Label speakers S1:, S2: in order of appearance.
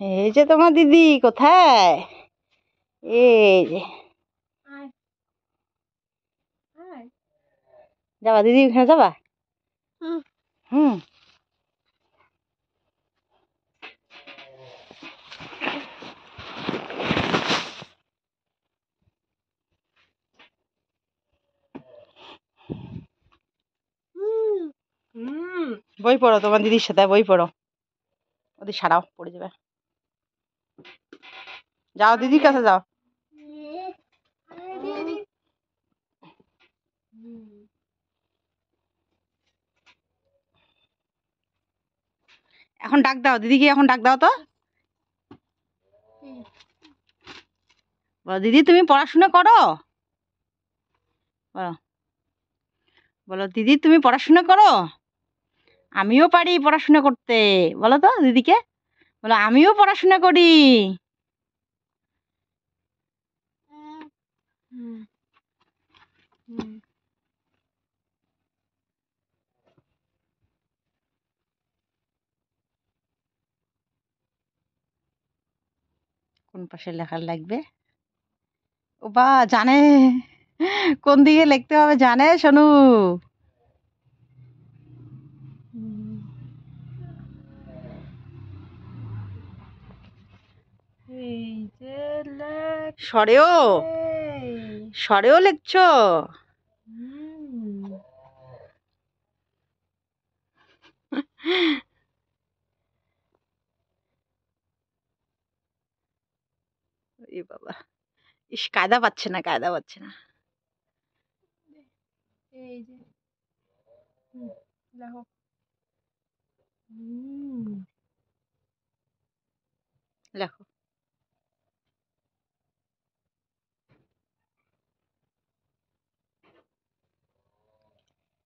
S1: এই যে তোমার দিদি কোথায়? এই যে যাবা দিদি ওখানে যাবা? হুম বই পড়ো, তোমার দিদির সাথে বই পড়ো। ওদের সারাও, পড়ে যাবে। যাও দিদির কাছে যাও। এখন ডাক দাও দিদিকে, এখন ডাক দাও তো। বলো দিদি তুমি পড়াশোনা করো। বলো, বলো দিদি তুমি পড়াশোনা করো। আমিও পারি পড়াশোনা করতে। বলো তো দিদিকে, বলো আমিও পড়াশোনা করি। কোন পাশে লেখা লাগবে? ও বা জানে, কোন দিকে লিখতে হবে জানে সোনু। সরেও, সরেও লিখছো? এ বাবা, ইস কায়দা পাচ্ছে না, কায়দা পাচ্ছে না।
S2: এই যে দেখো
S1: লেখো।